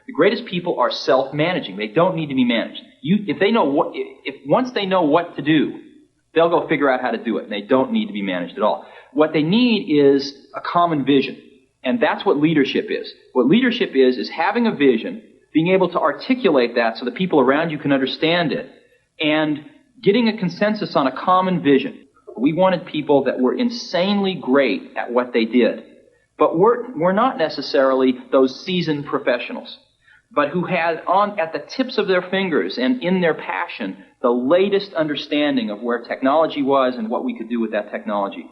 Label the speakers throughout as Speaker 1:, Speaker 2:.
Speaker 1: The greatest people are self-managing. They don't need to be managed. Once they know what to do, they'll go figure out how to do it, and they don't need to be managed at all. What they need is a common vision, and that's what leadership is. What leadership is having a vision, being able to articulate that so the people around you can understand it, and getting a consensus on a common vision. We wanted people that were insanely great at what they did, but we're not necessarily those seasoned professionals, but who had at the tips of their fingers and in their passion the latest understanding of where technology was and what we could do with that technology,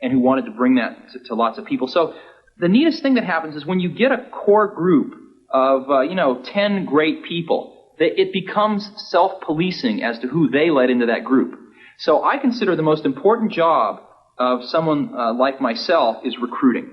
Speaker 1: and who wanted to bring that to lots of people. So the neatest thing that happens is when you get a core group of 10 great people, it becomes self-policing as to who they let into that group. So I consider the most important job of someone like myself is recruiting.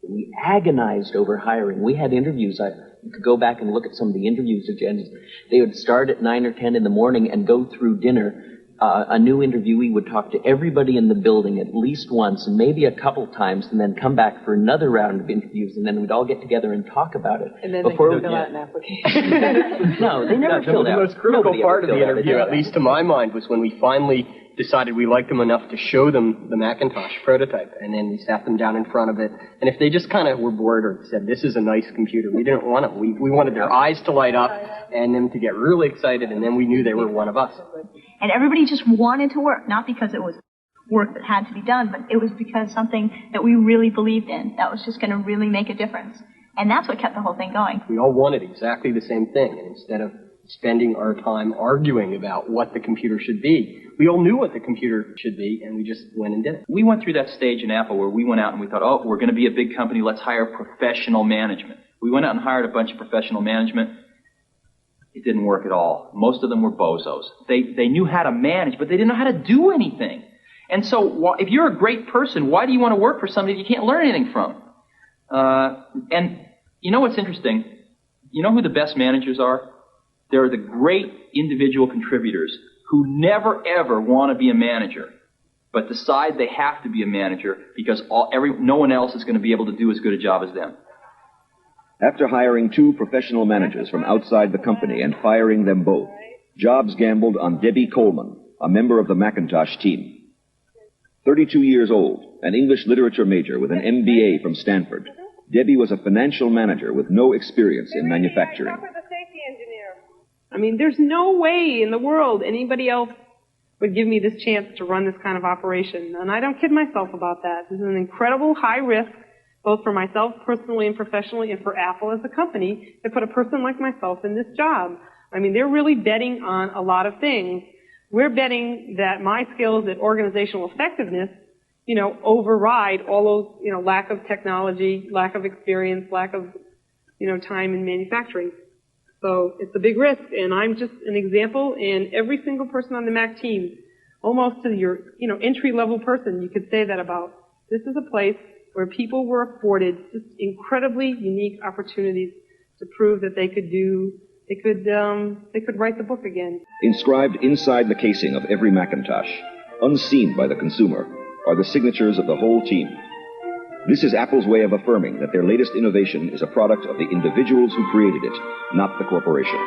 Speaker 2: We agonized over hiring. We had interviews. You could go back and look at some of the interviews of Gen. They would start at 9 or 10 in the morning and go through dinner. A new interviewee would talk to everybody in the building at least once and maybe a couple times, and then come back for another round of interviews, and then we'd all get together and talk about it.
Speaker 3: And then before they could fill out an application.
Speaker 2: No, they never filled out.
Speaker 4: The most critical part of the interview, at least to my mind, was when we finally decided we liked them enough to show them the Macintosh prototype, and then we sat them down in front of it, and if they just kind of were bored or said, this is a nice computer, we didn't want it. We wanted their eyes to light up and them to get really excited, and then we knew they were one of us.
Speaker 5: And everybody just wanted to work, not because it was work that had to be done, but it was because something that we really believed in, that was just going to really make a difference. And that's what kept the whole thing going.
Speaker 4: We all wanted exactly the same thing, and instead of spending our time arguing about what the computer should be, we all knew what the computer should be, and we just went and did it.
Speaker 1: We went through that stage in Apple where we went out and we thought, oh, we're going to be a big company, let's hire professional management. We went out and hired a bunch of professional management. It didn't work at all. Most of them were bozos. They knew how to manage, but they didn't know how to do anything. And so if you're a great person, why do you want to work for somebody you can't learn anything from? And you know what's interesting? You know who the best managers are? They're the great individual contributors who never, ever want to be a manager, but decide they have to be a manager because no one else is going to be able to do as good a job as them.
Speaker 6: After hiring 2 professional managers from outside the company and firing them both, Jobs gambled on Debbie Coleman, a member of the Macintosh team. 32 years old, an English literature major with an MBA from Stanford, Debbie was a financial manager with no experience in manufacturing.
Speaker 3: I mean, there's no way in the world anybody else would give me this chance to run this kind of operation. And I don't kid myself about that. This is an incredible high risk, both for myself personally and professionally, and for Apple as a company, to put a person like myself in this job. I mean, they're really betting on a lot of things. We're betting that my skills at organizational effectiveness, override all those, lack of technology, lack of experience, lack of, time in manufacturing. So it's a big risk, and I'm just an example, and every single person on the Mac team, almost to your, entry-level person, you could say that about. This is a place where people were afforded just incredibly unique opportunities to prove that they could write the book again.
Speaker 6: Inscribed inside the casing of every Macintosh, unseen by the consumer, are the signatures of the whole team. This is Apple's way of affirming that their latest innovation is a product of the individuals who created it, not the corporation.